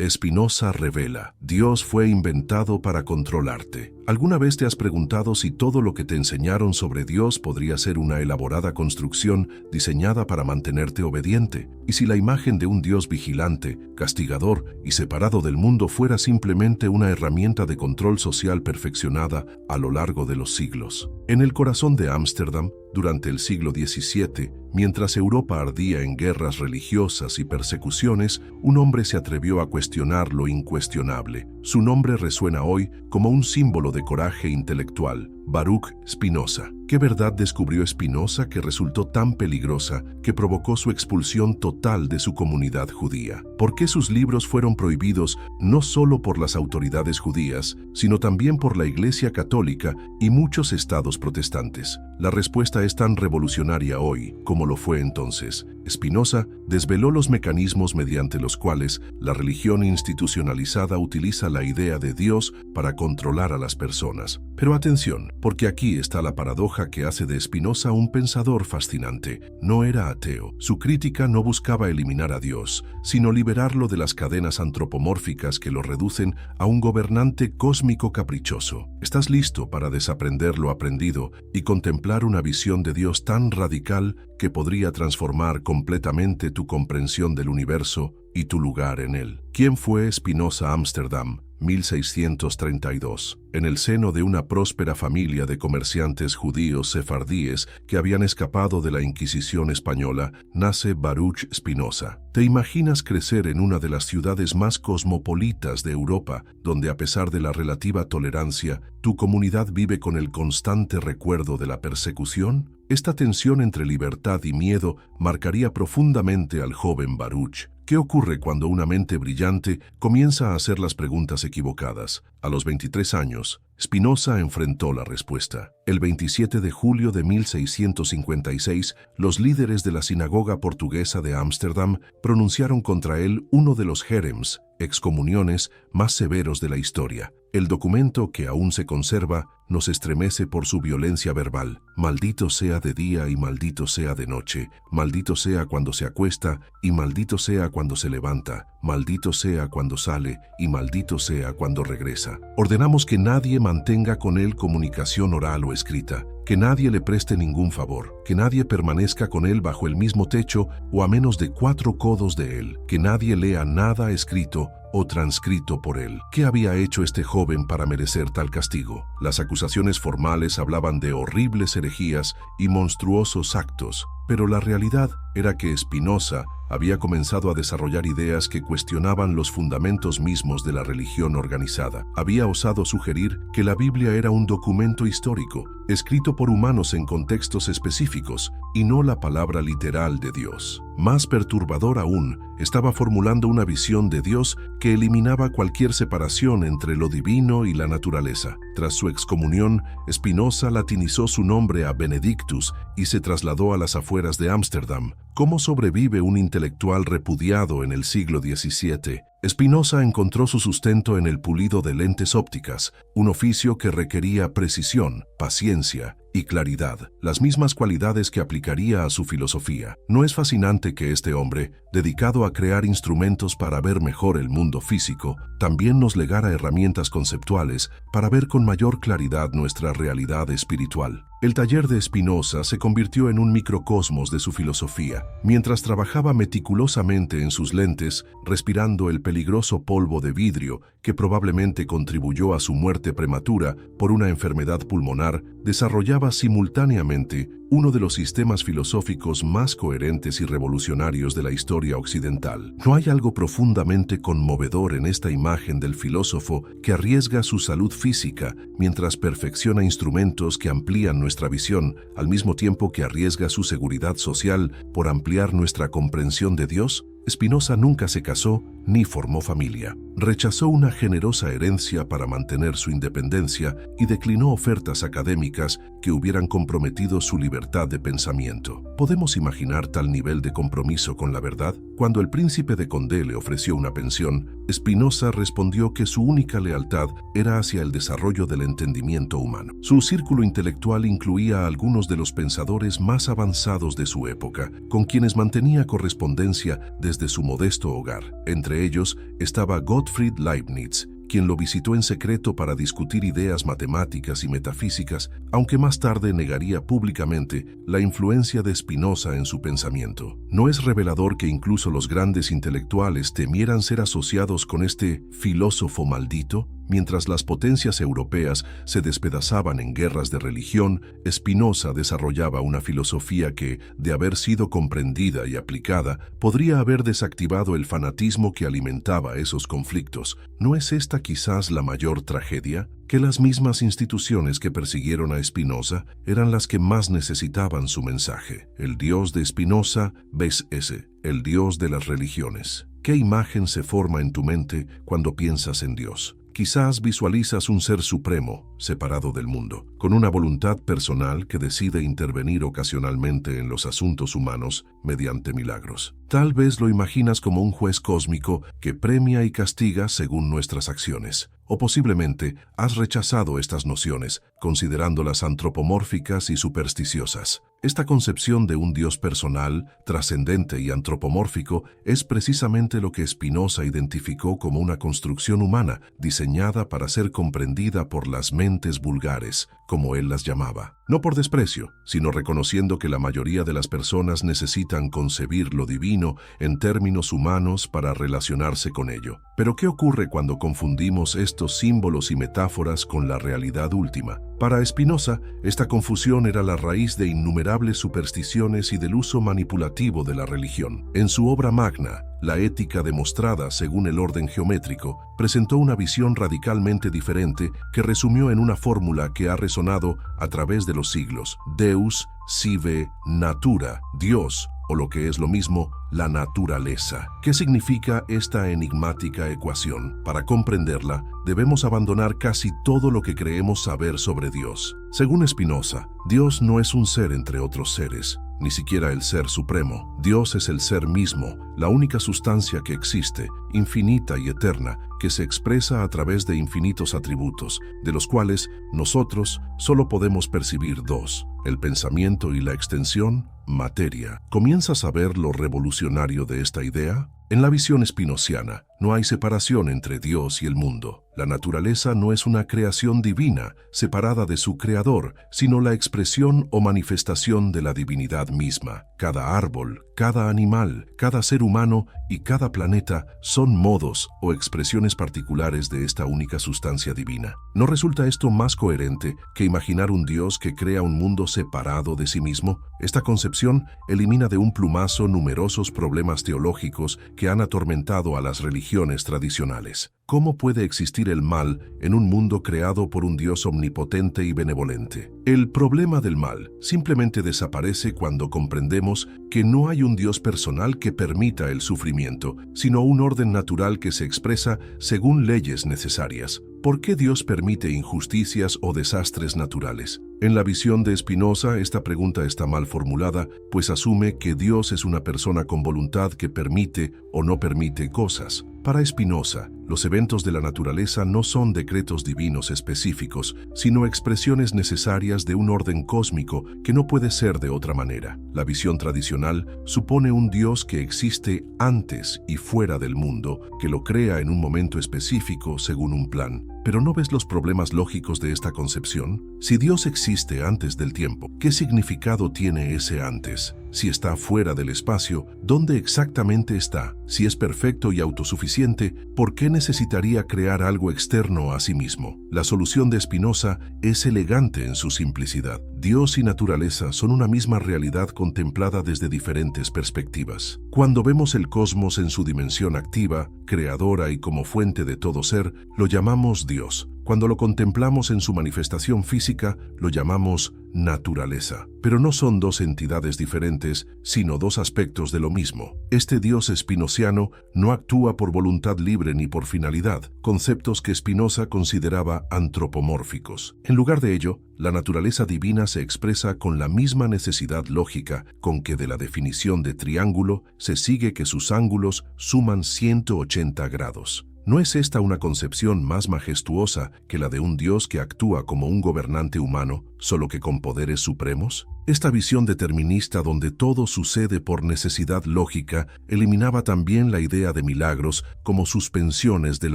Spinoza revela: Dios fue inventado para controlarte. ¿Alguna vez te has preguntado si todo lo que te enseñaron sobre Dios podría ser una elaborada construcción diseñada para mantenerte obediente? ¿Y si la imagen de un Dios vigilante, castigador y separado del mundo fuera simplemente una herramienta de control social perfeccionada a lo largo de los siglos? En el corazón de Ámsterdam, durante el siglo XVII, mientras Europa ardía en guerras religiosas y persecuciones, un hombre se atrevió a cuestionar lo incuestionable. Su nombre resuena hoy como un símbolo de coraje intelectual: Baruch Spinoza. ¿Qué verdad descubrió Spinoza que resultó tan peligrosa que provocó su expulsión total de su comunidad judía? ¿Por qué sus libros fueron prohibidos no solo por las autoridades judías, sino también por la Iglesia Católica y muchos estados protestantes? La respuesta es tan revolucionaria hoy como lo fue entonces. Spinoza desveló los mecanismos mediante los cuales la religión institucionalizada utiliza la idea de Dios para controlar a las personas. Pero atención, porque aquí está la paradoja que hace de Spinoza un pensador fascinante. No era ateo. Su crítica no buscaba eliminar a Dios, sino liberarlo de las cadenas antropomórficas que lo reducen a un gobernante cósmico caprichoso. ¿Estás listo para desaprender lo aprendido y contemplar una visión de Dios tan radical que podría transformar completamente tu comprensión del universo y tu lugar en él? ¿Quién fue Spinoza Ámsterdam, 1632? En el seno de una próspera familia de comerciantes judíos sefardíes que habían escapado de la Inquisición española, nace Baruch Spinoza. ¿Te imaginas crecer en una de las ciudades más cosmopolitas de Europa, donde a pesar de la relativa tolerancia, tu comunidad vive con el constante recuerdo de la persecución? Esta tensión entre libertad y miedo marcaría profundamente al joven Baruch. ¿Qué ocurre cuando una mente brillante comienza a hacer las preguntas equivocadas? A los 23 años, Spinoza enfrentó la respuesta. El 27 de julio de 1656, los líderes de la sinagoga portuguesa de Ámsterdam pronunciaron contra él uno de los jérems, excomuniones, más severos de la historia. El documento, que aún se conserva, nos estremece por su violencia verbal. Maldito sea de día y maldito sea de noche, maldito sea cuando se acuesta y maldito sea cuando se levanta, maldito sea cuando sale y maldito sea cuando regresa. Ordenamos que nadie mantenga con él comunicación oral o escrita, que nadie le preste ningún favor, que nadie permanezca con él bajo el mismo techo o a menos de 4 codos de él, que nadie lea nada escrito o transcrito por él. ¿Qué había hecho este joven para merecer tal castigo? Las acusaciones formales hablaban de horribles herejías y monstruosos actos, pero la realidad era que Spinoza había comenzado a desarrollar ideas que cuestionaban los fundamentos mismos de la religión organizada. Había osado sugerir que la Biblia era un documento histórico, escrito por humanos en contextos específicos, y no la palabra literal de Dios. Más perturbador aún, estaba formulando una visión de Dios que eliminaba cualquier separación entre lo divino y la naturaleza. Tras su excomunión, Spinoza latinizó su nombre a Benedictus y se trasladó a las afueras de Ámsterdam. ¿Cómo sobrevive un intelectual repudiado en el siglo XVII? Spinoza encontró su sustento en el pulido de lentes ópticas, un oficio que requería precisión, paciencia y claridad, las mismas cualidades que aplicaría a su filosofía. ¿No es fascinante que este hombre, dedicado a crear instrumentos para ver mejor el mundo físico, también nos legara herramientas conceptuales para ver con mayor claridad nuestra realidad espiritual? El taller de Spinoza se convirtió en un microcosmos de su filosofía. Mientras trabajaba meticulosamente en sus lentes, respirando el peligroso polvo de vidrio que probablemente contribuyó a su muerte prematura por una enfermedad pulmonar, desarrollaba simultáneamente uno de los sistemas filosóficos más coherentes y revolucionarios de la historia occidental. ¿No hay algo profundamente conmovedor en esta imagen del filósofo que arriesga su salud física mientras perfecciona instrumentos que amplían nuestra visión, al mismo tiempo que arriesga su seguridad social por ampliar nuestra comprensión de Dios? Spinoza nunca se casó ni formó familia. rechazó una generosa herencia para mantener su independencia y declinó ofertas académicas que hubieran comprometido su libertad de pensamiento. ¿Podemos imaginar tal nivel de compromiso con la verdad? Cuando el príncipe de Condé le ofreció una pensión, Spinoza respondió que su única lealtad era hacia el desarrollo del entendimiento humano. Su círculo intelectual incluía a algunos de los pensadores más avanzados de su época, con quienes mantenía correspondencia desde su modesto hogar. Entre ellos estaba Gottfried Leibniz, quien lo visitó en secreto para discutir ideas matemáticas y metafísicas, aunque más tarde negaría públicamente la influencia de Spinoza en su pensamiento. ¿No es revelador que incluso los grandes intelectuales temieran ser asociados con este filósofo maldito? Mientras las potencias europeas se despedazaban en guerras de religión, Spinoza desarrollaba una filosofía que, de haber sido comprendida y aplicada, podría haber desactivado el fanatismo que alimentaba esos conflictos. ¿No es esta quizás la mayor tragedia? Que las mismas instituciones que persiguieron a Spinoza eran las que más necesitaban su mensaje. El Dios de Spinoza, ves ese, el Dios de las religiones. ¿Qué imagen se forma en tu mente cuando piensas en Dios? Quizás visualizas un ser supremo, separado del mundo, con una voluntad personal que decide intervenir ocasionalmente en los asuntos humanos mediante milagros. Tal vez lo imaginas como un juez cósmico que premia y castiga según nuestras acciones. O posiblemente has rechazado estas nociones, considerándolas antropomórficas y supersticiosas. Esta concepción de un Dios personal, trascendente y antropomórfico es precisamente lo que Spinoza identificó como una construcción humana diseñada para ser comprendida por las mentes vulgares, como él las llamaba. No por desprecio, sino reconociendo que la mayoría de las personas necesitan concebir lo divino en términos humanos para relacionarse con ello. Pero ¿qué ocurre cuando confundimos estos símbolos y metáforas con la realidad última? Para Spinoza, esta confusión era la raíz de innumerables supersticiones y del uso manipulativo de la religión. En su obra magna, La ética demostrada según el orden geométrico, presentó una visión radicalmente diferente que resumió en una fórmula que ha resonado a través de los siglos: Deus sive natura, Dios, o lo que es lo mismo, la naturaleza. ¿Qué significa esta enigmática ecuación? Para comprenderla, debemos abandonar casi todo lo que creemos saber sobre Dios. Según Spinoza, Dios no es un ser entre otros seres, ni siquiera el ser supremo. Dios es el ser mismo, la única sustancia que existe, infinita y eterna, que se expresa a través de infinitos atributos, de los cuales nosotros solo podemos percibir dos: el pensamiento y la extensión, materia. ¿Comienzas a ver lo revolucionario de esta idea? En la visión spinociana, no hay separación entre Dios y el mundo. La naturaleza no es una creación divina, separada de su creador, sino la expresión o manifestación de la divinidad misma. Cada árbol, cada animal, cada ser humano y cada planeta son modos o expresiones particulares de esta única sustancia divina. ¿No resulta esto más coherente que imaginar un Dios que crea un mundo separado de sí mismo? Esta concepción elimina de un plumazo numerosos problemas teológicos que han atormentado a las religiones tradicionales. ¿Cómo puede existir el mal en un mundo creado por un Dios omnipotente y benevolente? El problema del mal simplemente desaparece cuando comprendemos que no hay un Dios personal que permita el sufrimiento, sino un orden natural que se expresa según leyes necesarias. ¿Por qué Dios permite injusticias o desastres naturales? En la visión de Spinoza, esta pregunta está mal formulada, pues asume que Dios es una persona con voluntad que permite o no permite cosas. Para Spinoza, los eventos de la naturaleza no son decretos divinos específicos, sino expresiones necesarias de un orden cósmico que no puede ser de otra manera. La visión tradicional supone un Dios que existe antes y fuera del mundo, que lo crea en un momento específico según un plan. ¿Pero no ves los problemas lógicos de esta concepción? Si Dios existe antes del tiempo, ¿qué significado tiene ese antes? Si está fuera del espacio, ¿dónde exactamente está? Si es perfecto y autosuficiente, ¿por qué necesitaría crear algo externo a sí mismo? La solución de Spinoza es elegante en su simplicidad. Dios y naturaleza son una misma realidad contemplada desde diferentes perspectivas. Cuando vemos el cosmos en su dimensión activa, creadora y como fuente de todo ser, lo llamamos Dios. Cuando lo contemplamos en su manifestación física, lo llamamos naturaleza. Pero no son dos entidades diferentes, sino dos aspectos de lo mismo. Este Dios spinoziano no actúa por voluntad libre ni por finalidad, conceptos que Spinoza consideraba antropomórficos. En lugar de ello, la naturaleza divina se expresa con la misma necesidad lógica con que de la definición de triángulo se sigue que sus ángulos suman 180 grados. ¿No es esta una concepción más majestuosa que la de un Dios que actúa como un gobernante humano, solo que con poderes supremos? Esta visión determinista donde todo sucede por necesidad lógica eliminaba también la idea de milagros como suspensiones del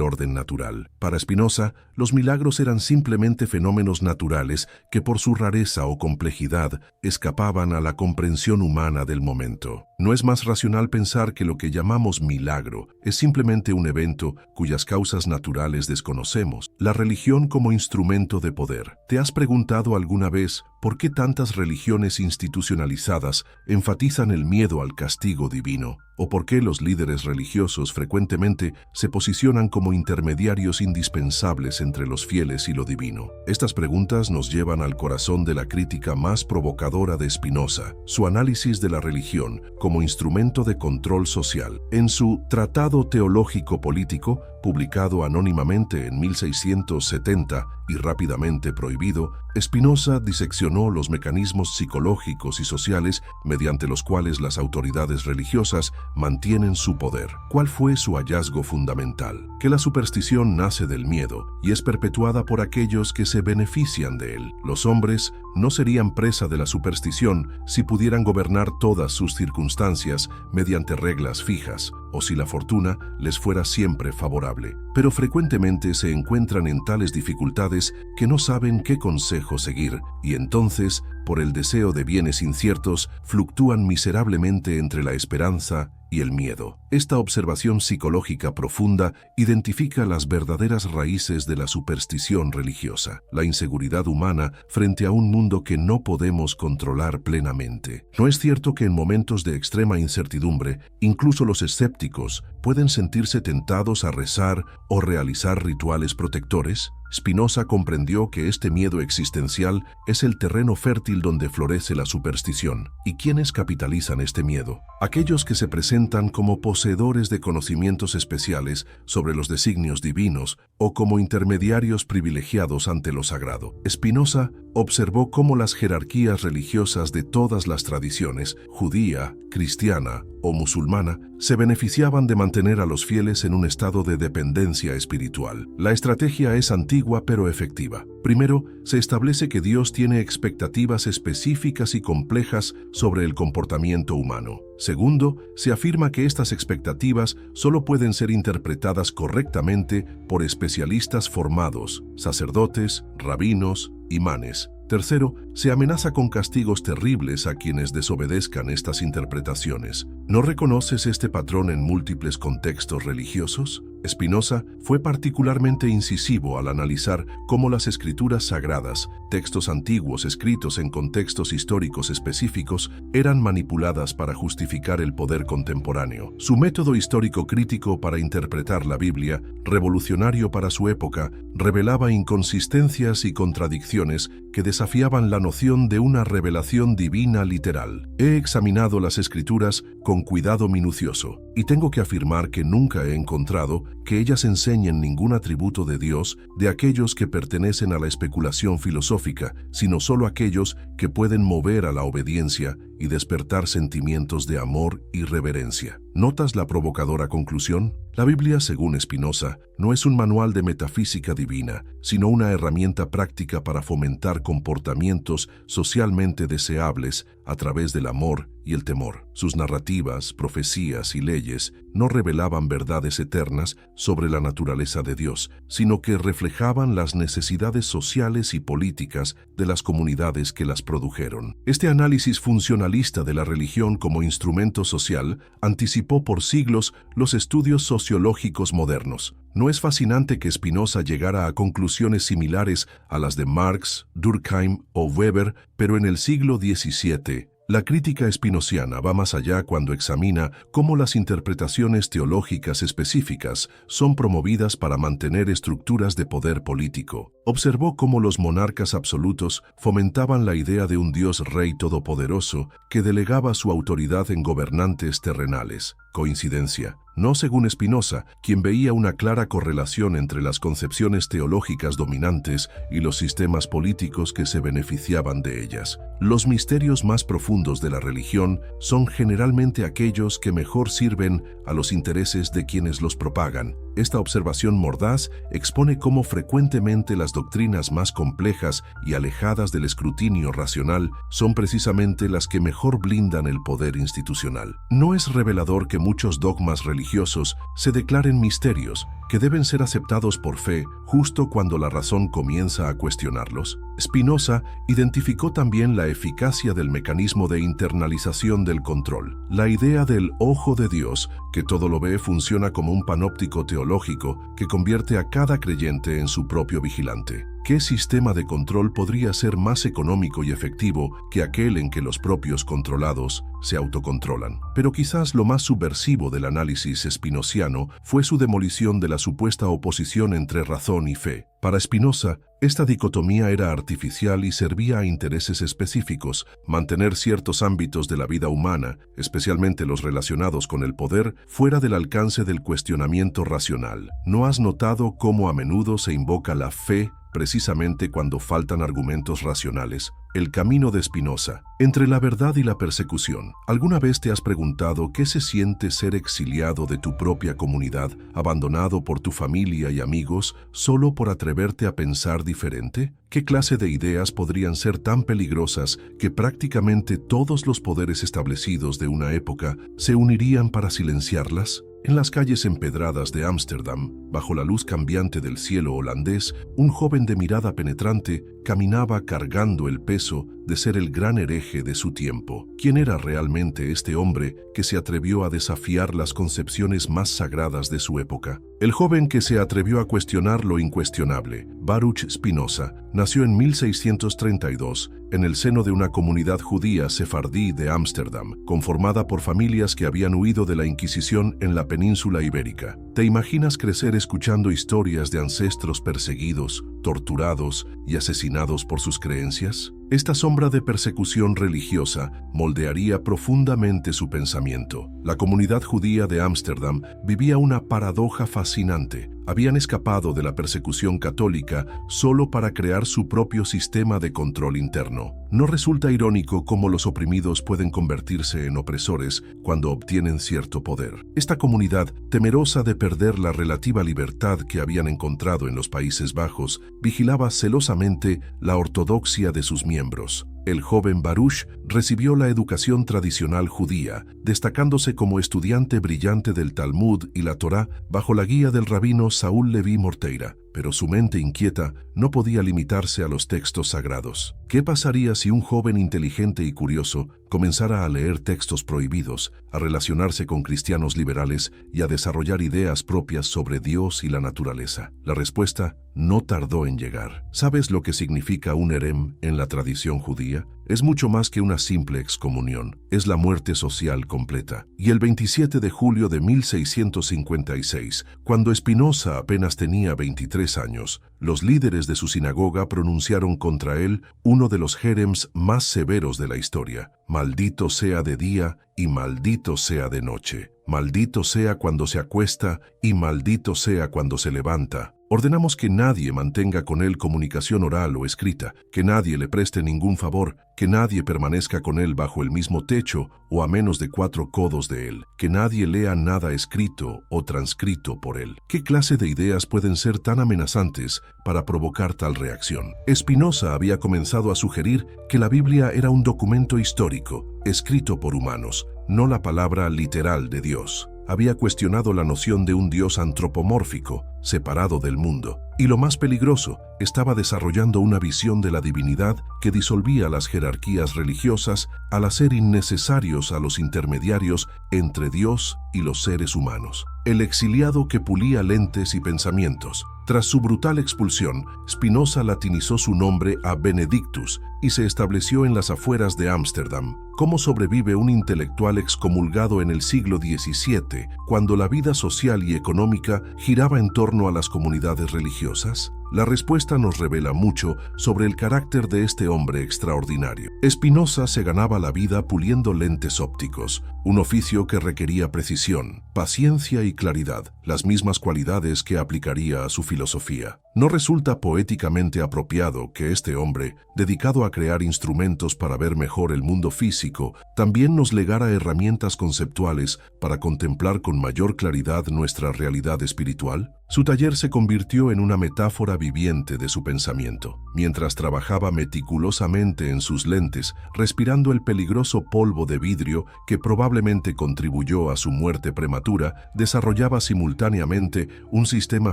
orden natural. Para Spinoza, los milagros eran simplemente fenómenos naturales que por su rareza o complejidad escapaban a la comprensión humana del momento. ¿No es más racional pensar que lo que llamamos milagro es simplemente un evento cuyas causas naturales desconocemos? La religión como instrumento de poder. ¿Te has preguntado alguna vez por qué tantas religiones institucionalizadas enfatizan el miedo al castigo divino? ¿O por qué los líderes religiosos frecuentemente se posicionan como intermediarios indispensables entre los fieles y lo divino? Estas preguntas nos llevan al corazón de la crítica más provocadora de Spinoza, su análisis de la religión como instrumento de control social. En su Tratado Teológico Político, publicado anónimamente en 1670 y rápidamente prohibido, Spinoza diseccionó los mecanismos psicológicos y sociales mediante los cuales las autoridades religiosas mantienen su poder. ¿Cuál fue su hallazgo fundamental? Que la superstición nace del miedo y es perpetuada por aquellos que se benefician de él. Los hombres no serían presa de la superstición si pudieran gobernar todas sus circunstancias mediante reglas fijas, o si la fortuna les fuera siempre favorable. Pero frecuentemente se encuentran en tales dificultades que no saben qué consejo seguir, y entonces, por el deseo de bienes inciertos, fluctúan miserablemente entre la esperanza y el miedo. Esta observación psicológica profunda identifica las verdaderas raíces de la superstición religiosa, la inseguridad humana frente a un mundo que no podemos controlar plenamente. ¿No es cierto que en momentos de extrema incertidumbre, incluso los escépticos pueden sentirse tentados a rezar o realizar rituales protectores? Spinoza comprendió que este miedo existencial es el terreno fértil donde florece la superstición. ¿Y quiénes capitalizan este miedo? Aquellos que se presentan como poseedores de conocimientos especiales sobre los designios divinos o como intermediarios privilegiados ante lo sagrado. Spinoza observó cómo las jerarquías religiosas de todas las tradiciones, judía, cristiana o musulmana, se beneficiaban de mantener a los fieles en un estado de dependencia espiritual. La estrategia es antigua pero efectiva. Primero, se establece que Dios tiene expectativas específicas y complejas sobre el comportamiento humano. Segundo, se afirma que estas expectativas solo pueden ser interpretadas correctamente por especialistas formados, sacerdotes, rabinos, imanes. Tercero, se amenaza con castigos terribles a quienes desobedezcan estas interpretaciones. ¿No reconoces este patrón en múltiples contextos religiosos? Spinoza fue particularmente incisivo al analizar cómo las escrituras sagradas, textos antiguos escritos en contextos históricos específicos, eran manipuladas para justificar el poder contemporáneo. Su método histórico crítico para interpretar la Biblia, revolucionario para su época, revelaba inconsistencias y contradicciones que desafiaban la noción de una revelación divina literal. He examinado las escrituras con cuidado minucioso y tengo que afirmar que nunca he encontrado que ellas enseñen ningún atributo de Dios de aquellos que pertenecen a la especulación filosófica, sino solo aquellos que pueden mover a la obediencia y despertar sentimientos de amor y reverencia. ¿Notas la provocadora conclusión? La Biblia, según Spinoza, no es un manual de metafísica divina, sino una herramienta práctica para fomentar comportamientos socialmente deseables a través del amor y el temor. Sus narrativas, profecías y leyes no revelaban verdades eternas sobre la naturaleza de Dios, sino que reflejaban las necesidades sociales y políticas de las comunidades que las produjeron. Este análisis funcionalista de la religión como instrumento social anticipó por siglos los estudios sociológicos modernos. ¿No es fascinante que Spinoza llegara a conclusiones similares a las de Marx, Durkheim o Weber, pero en el siglo XVII, La crítica espinociana va más allá cuando examina cómo las interpretaciones teológicas específicas son promovidas para mantener estructuras de poder político. Observó cómo los monarcas absolutos fomentaban la idea de un Dios Rey todopoderoso que delegaba su autoridad en gobernantes terrenales. Coincidencia. No según Spinoza, quien veía una clara correlación entre las concepciones teológicas dominantes y los sistemas políticos que se beneficiaban de ellas. Los misterios más profundos de la religión son generalmente aquellos que mejor sirven a los intereses de quienes los propagan. Esta observación mordaz expone cómo frecuentemente las doctrinas más complejas y alejadas del escrutinio racional son precisamente las que mejor blindan el poder institucional. No es revelador que muchos dogmas religiosos se declaren misterios que deben ser aceptados por fe justo cuando la razón comienza a cuestionarlos. Spinoza identificó también la eficacia del mecanismo de internalización del control. La idea del ojo de Dios, que todo lo ve, funciona como un panóptico teológico que convierte a cada creyente en su propio vigilante. ¿Qué sistema de control podría ser más económico y efectivo que aquel en que los propios controlados se autocontrolan? Pero quizás lo más subversivo del análisis spinociano fue su demolición de la supuesta oposición entre razón y fe. Para Spinoza, esta dicotomía era artificial y servía a intereses específicos. Mantener ciertos ámbitos de la vida humana, especialmente los relacionados con el poder, fuera del alcance del cuestionamiento racional. ¿No has notado cómo a menudo se invoca la fe precisamente cuando faltan argumentos racionales? El camino de Spinoza. Entre la verdad y la persecución. ¿Alguna vez te has preguntado qué se siente ser exiliado de tu propia comunidad, abandonado por tu familia y amigos, solo por atreverte a pensar diferente? ¿Qué clase de ideas podrían ser tan peligrosas que prácticamente todos los poderes establecidos de una época se unirían para silenciarlas? En las calles empedradas de Ámsterdam, bajo la luz cambiante del cielo holandés, un joven de mirada penetrante caminaba cargando el peso de ser el gran hereje de su tiempo. ¿Quién era realmente este hombre que se atrevió a desafiar las concepciones más sagradas de su época? El joven que se atrevió a cuestionar lo incuestionable, Baruch Spinoza, nació en 1632 en el seno de una comunidad judía sefardí de Ámsterdam, conformada por familias que habían huido de la Inquisición en la península ibérica. ¿Te imaginas crecer escuchando historias de ancestros perseguidos, torturados y asesinados por sus creencias? Esta sombra de persecución religiosa moldearía profundamente su pensamiento. La comunidad judía de Ámsterdam vivía una paradoja fascinante. Habían escapado de la persecución católica solo para crear su propio sistema de control interno. ¿No resulta irónico cómo los oprimidos pueden convertirse en opresores cuando obtienen cierto poder? Esta comunidad, temerosa de perder la relativa libertad que habían encontrado en los Países Bajos, vigilaba celosamente la ortodoxia de sus miembros. El joven Baruch recibió la educación tradicional judía, destacándose como estudiante brillante del Talmud y la Torá bajo la guía del rabino Saúl Leví Morteira, pero su mente inquieta no podía limitarse a los textos sagrados. ¿Qué pasaría si un joven inteligente y curioso comenzara a leer textos prohibidos, a relacionarse con cristianos liberales y a desarrollar ideas propias sobre Dios y la naturaleza? La respuesta no tardó en llegar. ¿Sabes lo que significa un herem en la tradición judía? Es mucho más que una simple excomunión. Es la muerte social completa. Y el 27 de julio de 1656, cuando Spinoza apenas tenía 23 años, los líderes de su sinagoga pronunciaron contra él uno de los jérems más severos de la historia. Maldito sea de día y maldito sea de noche. Maldito sea cuando se acuesta y maldito sea cuando se levanta. Ordenamos que nadie mantenga con él comunicación oral o escrita, que nadie le preste ningún favor, que nadie permanezca con él bajo el mismo techo o a menos de 4 codos de él, que nadie lea nada escrito o transcrito por él. ¿Qué clase de ideas pueden ser tan amenazantes para provocar tal reacción? Spinoza había comenzado a sugerir que la Biblia era un documento histórico, escrito por humanos, no la palabra literal de Dios. Había cuestionado la noción de un Dios antropomórfico, separado del mundo. Y lo más peligroso, estaba desarrollando una visión de la divinidad que disolvía las jerarquías religiosas al hacer innecesarios a los intermediarios entre Dios y los seres humanos. el exiliado que pulía lentes y pensamientos. Tras su brutal expulsión, Spinoza latinizó su nombre a Benedictus y se estableció en las afueras de Ámsterdam. ¿Cómo sobrevive un intelectual excomulgado en el siglo XVII, cuando la vida social y económica giraba en torno a las comunidades religiosas? La respuesta nos revela mucho sobre el carácter de este hombre extraordinario. Spinoza se ganaba la vida puliendo lentes ópticos, un oficio que requería precisión, paciencia y claridad, las mismas cualidades que aplicaría a su filosofía. No resulta poéticamente apropiado que este hombre, dedicado a crear instrumentos para ver mejor el mundo físico, también nos legara herramientas conceptuales para contemplar con mayor claridad nuestra realidad espiritual? Su taller se convirtió en una metáfora viviente de su pensamiento. Mientras trabajaba meticulosamente en sus lentes, respirando el peligroso polvo de vidrio que probablemente contribuyó a su muerte prematura, desarrollaba simultáneamente un sistema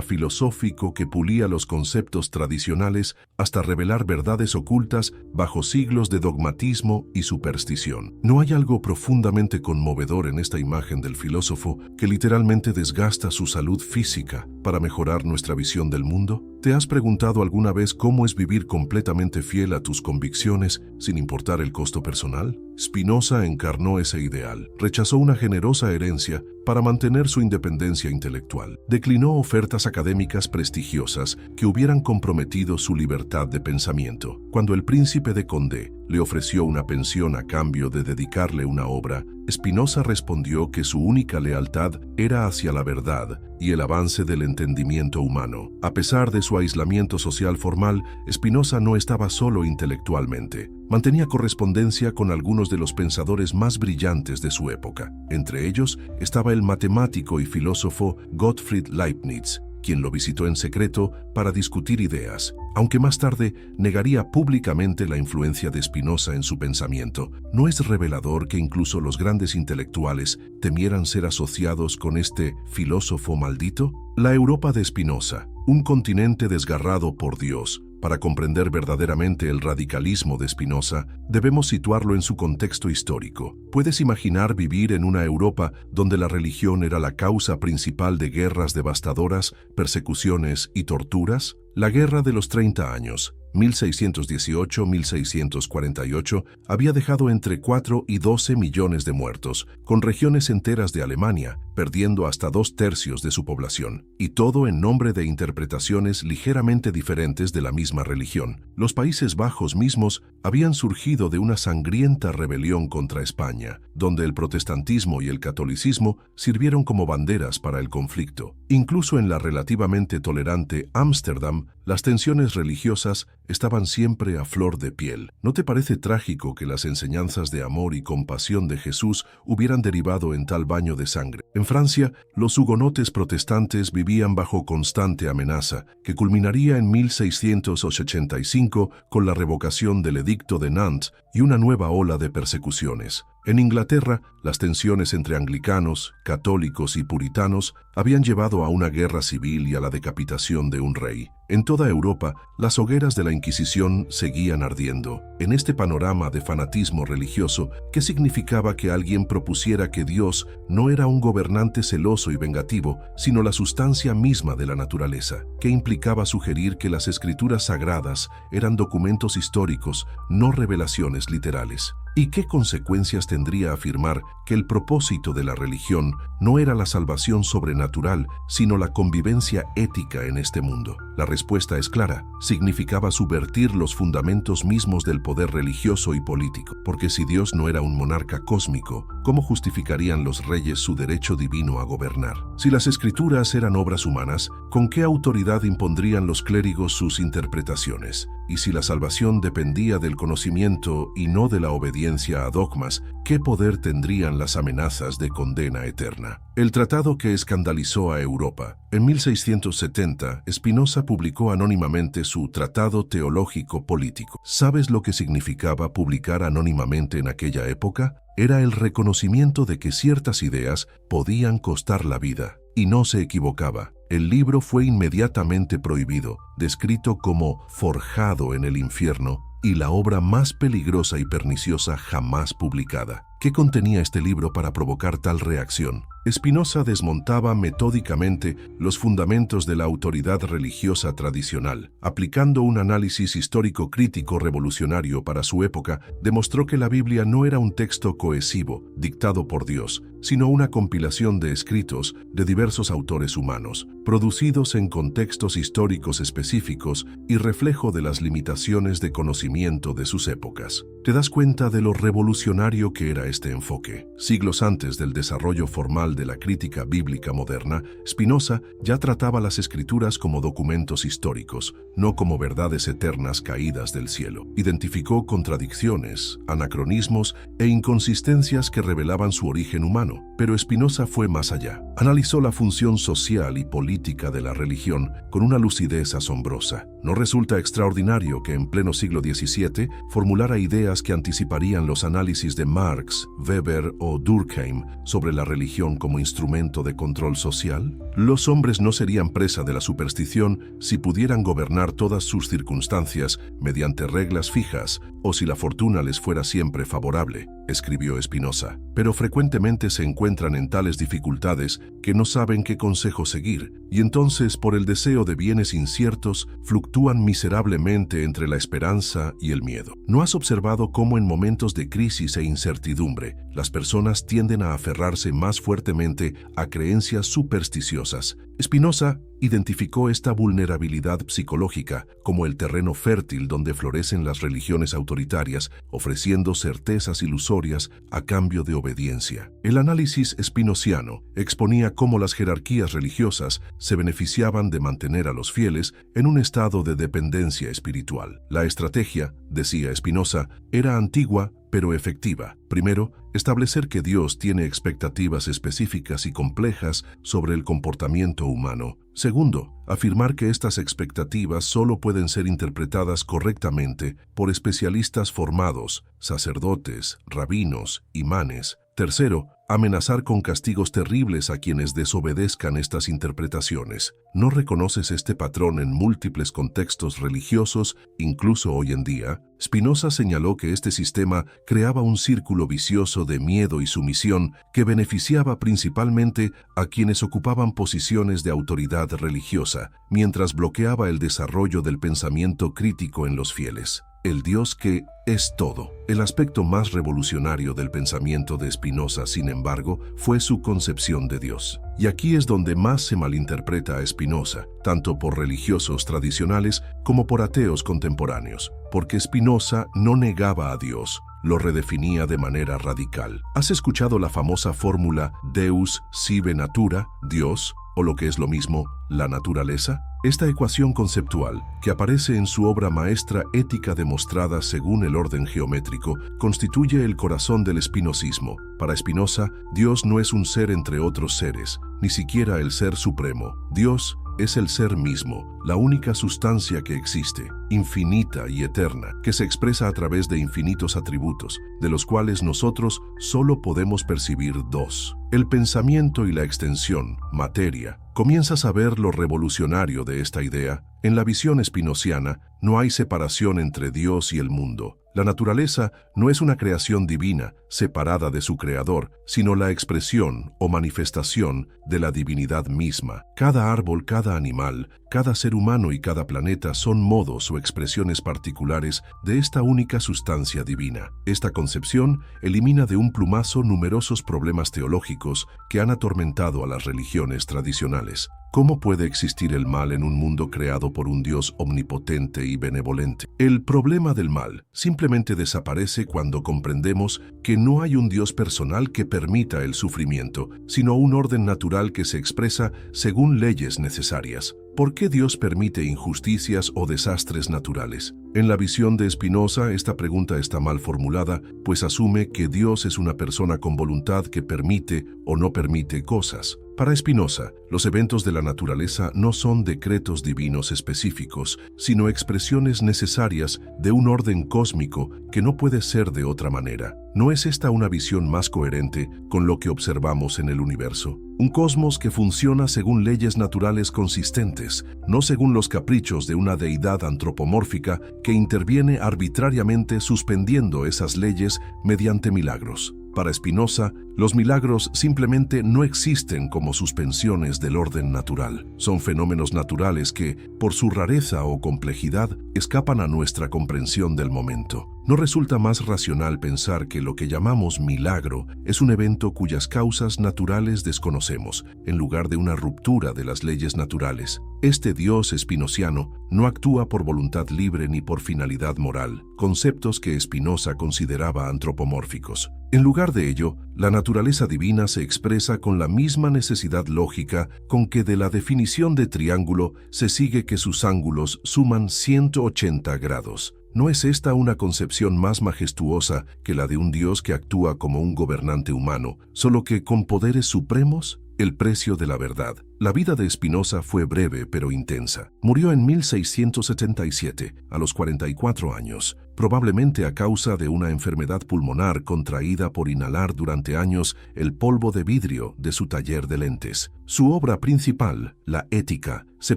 filosófico que pulía los conceptos tradicionales hasta revelar verdades ocultas bajo siglos de dogmatismo y superstición. ¿No hay algo profundamente conmovedor en esta imagen del filósofo que literalmente desgasta su salud física para mejorar nuestra visión del mundo? ¿Te has preguntado alguna vez cómo es vivir completamente fiel a tus convicciones sin importar el costo personal? Spinoza encarnó ese ideal. Rechazó una generosa herencia para mantener su independencia intelectual. Declinó ofertas académicas prestigiosas que hubieran comprometido su libertad de pensamiento. Cuando el príncipe de Condé le ofreció una pensión a cambio de dedicarle una obra, Spinoza respondió que su única lealtad era hacia la verdad y el avance del entendimiento humano. A pesar de su aislamiento social formal, Spinoza no estaba solo intelectualmente. Mantenía correspondencia con algunos de los pensadores más brillantes de su época. Entre ellos estaba el matemático y filósofo Gottfried Leibniz, quien lo visitó en secreto para discutir ideas, aunque más tarde negaría públicamente la influencia de Spinoza en su pensamiento. ¿No es revelador que incluso los grandes intelectuales temieran ser asociados con este filósofo maldito? La Europa de Spinoza, un continente desgarrado por Dios. Para comprender verdaderamente el radicalismo de Spinoza, debemos situarlo en su contexto histórico. ¿Puedes imaginar vivir en una Europa donde la religión era la causa principal de guerras devastadoras, persecuciones y torturas? La Guerra de los 30 años, 1618-1648, había dejado entre 4 y 12 millones de muertos, con regiones enteras de Alemania perdiendo hasta 2/3 de su población, y todo en nombre de interpretaciones ligeramente diferentes de la misma religión. Los Países Bajos mismos habían surgido de una sangrienta rebelión contra España, donde el protestantismo y el catolicismo sirvieron como banderas para el conflicto. Incluso en la relativamente tolerante Ámsterdam, las tensiones religiosas estaban siempre a flor de piel. ¿No te parece trágico que las enseñanzas de amor y compasión de Jesús hubieran derivado en tal baño de sangre? En Francia, los hugonotes protestantes vivían bajo constante amenaza, que culminaría en 1685 con la revocación del Edicto de Nantes y una nueva ola de persecuciones. En Inglaterra, las tensiones entre anglicanos, católicos y puritanos habían llevado a una guerra civil y a la decapitación de un rey. En toda Europa, las hogueras de la Inquisición seguían ardiendo. En este panorama de fanatismo religioso, ¿qué significaba que alguien propusiera que Dios no era un gobernante celoso y vengativo, sino la sustancia misma de la naturaleza? ¿Qué implicaba sugerir que las escrituras sagradas eran documentos históricos, no revelaciones literales? ¿Y qué consecuencias tendría afirmar que el propósito de la religión no era la salvación sobrenatural, sino la convivencia ética en este mundo? La respuesta es clara: significaba subvertir los fundamentos mismos del poder religioso y político. Porque si Dios no era un monarca cósmico, ¿cómo justificarían los reyes su derecho divino a gobernar? Si las escrituras eran obras humanas, ¿con qué autoridad impondrían los clérigos sus interpretaciones? Y si la salvación dependía del conocimiento y no de la obediencia a dogmas, ¿qué poder tendrían las amenazas de condena eterna? El tratado que escandalizó a Europa. En 1670, Spinoza publicó anónimamente su Tratado Teológico Político. ¿Sabes lo que significaba publicar anónimamente en aquella época? Era el reconocimiento de que ciertas ideas podían costar la vida. Y no se equivocaba. El libro fue inmediatamente prohibido, descrito como forjado en el infierno y la obra más peligrosa y perniciosa jamás publicada. ¿Qué contenía este libro para provocar tal reacción? Spinoza desmontaba metódicamente los fundamentos de la autoridad religiosa tradicional. Aplicando un análisis histórico crítico revolucionario para su época, demostró que la Biblia no era un texto cohesivo, dictado por Dios, sino una compilación de escritos de diversos autores humanos, producidos en contextos históricos específicos y reflejo de las limitaciones de conocimiento de sus épocas. ¿Te das cuenta de lo revolucionario que era este enfoque? Siglos antes del desarrollo formal de la crítica bíblica moderna, Spinoza ya trataba las escrituras como documentos históricos, no como verdades eternas caídas del cielo. Identificó contradicciones, anacronismos e inconsistencias que revelaban su origen humano. Pero Spinoza fue más allá. Analizó la función social y política de la religión con una lucidez asombrosa. No resulta extraordinario que en pleno siglo XVII formulara ideas que anticiparían los análisis de Marx, Weber o Durkheim sobre la religión como instrumento de control social. Los hombres no serían presa de la superstición si pudieran gobernar todas sus circunstancias mediante reglas fijas o si la fortuna les fuera siempre favorable, escribió Spinoza. Pero frecuentemente se encuentran en tales dificultades que no saben qué consejo seguir, y entonces, por el deseo de bienes inciertos, fluctúan miserablemente entre la esperanza y el miedo. ¿No has observado cómo en momentos de crisis e incertidumbre, las personas tienden a aferrarse más fuertemente a creencias supersticiosas? Spinoza identificó esta vulnerabilidad psicológica como el terreno fértil donde florecen las religiones autoritarias, ofreciendo certezas ilusorias a cambio de obediencia. El análisis spinoziano exponía cómo las jerarquías religiosas se beneficiaban de mantener a los fieles en un estado de dependencia espiritual. La estrategia, decía Spinoza, era antigua pero efectiva. Primero, establecer que Dios tiene expectativas específicas y complejas sobre el comportamiento humano. Segundo, afirmar que estas expectativas solo pueden ser interpretadas correctamente por especialistas formados, sacerdotes, rabinos, imanes. Tercero, amenazar con castigos terribles a quienes desobedezcan estas interpretaciones. ¿No reconoces este patrón en múltiples contextos religiosos, incluso hoy en día? Spinoza señaló que este sistema creaba un círculo vicioso de miedo y sumisión que beneficiaba principalmente a quienes ocupaban posiciones de autoridad religiosa, mientras bloqueaba el desarrollo del pensamiento crítico en los fieles. El Dios que es todo. El aspecto más revolucionario del pensamiento de Spinoza, sin embargo, fue su concepción de Dios. Y aquí es donde más se malinterpreta a Spinoza, tanto por religiosos tradicionales como por ateos contemporáneos, porque Spinoza no negaba a Dios, lo redefinía de manera radical. ¿Has escuchado la famosa fórmula Deus sive natura, Dios, o lo que es lo mismo, la naturaleza? Esta ecuación conceptual, que aparece en su obra maestra Ética demostrada según el orden geométrico, constituye el corazón del spinozismo. Para Spinoza, Dios no es un ser entre otros seres, ni siquiera el ser supremo. Dios es el ser mismo, la única sustancia que existe, infinita y eterna, que se expresa a través de infinitos atributos, de los cuales nosotros solo podemos percibir dos: el pensamiento y la extensión, materia. ¿Comienzas a ver lo revolucionario de esta idea? En la visión spinoziana, no hay separación entre Dios y el mundo. La naturaleza no es una creación divina, separada de su creador, sino la expresión o manifestación de la divinidad misma. Cada árbol, cada animal, cada ser humano y cada planeta son modos o expresiones particulares de esta única sustancia divina. Esta concepción elimina de un plumazo numerosos problemas teológicos que han atormentado a las religiones tradicionales. ¿Cómo puede existir el mal en un mundo creado por un Dios omnipotente y benevolente? El problema del mal simplemente desaparece cuando comprendemos que no hay un Dios personal que permita el sufrimiento, sino un orden natural que se expresa según leyes necesarias. ¿Por qué Dios permite injusticias o desastres naturales? En la visión de Spinoza, esta pregunta está mal formulada, pues asume que Dios es una persona con voluntad que permite o no permite cosas. Para Spinoza, los eventos de la naturaleza no son decretos divinos específicos, sino expresiones necesarias de un orden cósmico que no puede ser de otra manera. ¿No es esta una visión más coherente con lo que observamos en el universo? Un cosmos que funciona según leyes naturales consistentes, no según los caprichos de una deidad antropomórfica que interviene arbitrariamente suspendiendo esas leyes mediante milagros. Para Spinoza, los milagros simplemente no existen como suspensiones del orden natural. Son fenómenos naturales que, por su rareza o complejidad, escapan a nuestra comprensión del momento. ¿No resulta más racional pensar que lo que llamamos milagro es un evento cuyas causas naturales desconocemos, en lugar de una ruptura de las leyes naturales? Este Dios spinociano no actúa por voluntad libre ni por finalidad moral, conceptos que Spinoza consideraba antropomórficos. En lugar de ello, la naturaleza divina se expresa con la misma necesidad lógica con que de la definición de triángulo se sigue que sus ángulos suman 180 grados. ¿No es esta una concepción más majestuosa que la de un Dios que actúa como un gobernante humano, solo que con poderes supremos? El precio de la verdad. La vida de Spinoza fue breve pero intensa. Murió en 1677, a los 44 años, probablemente a causa de una enfermedad pulmonar contraída por inhalar durante años el polvo de vidrio de su taller de lentes. Su obra principal, La Ética, se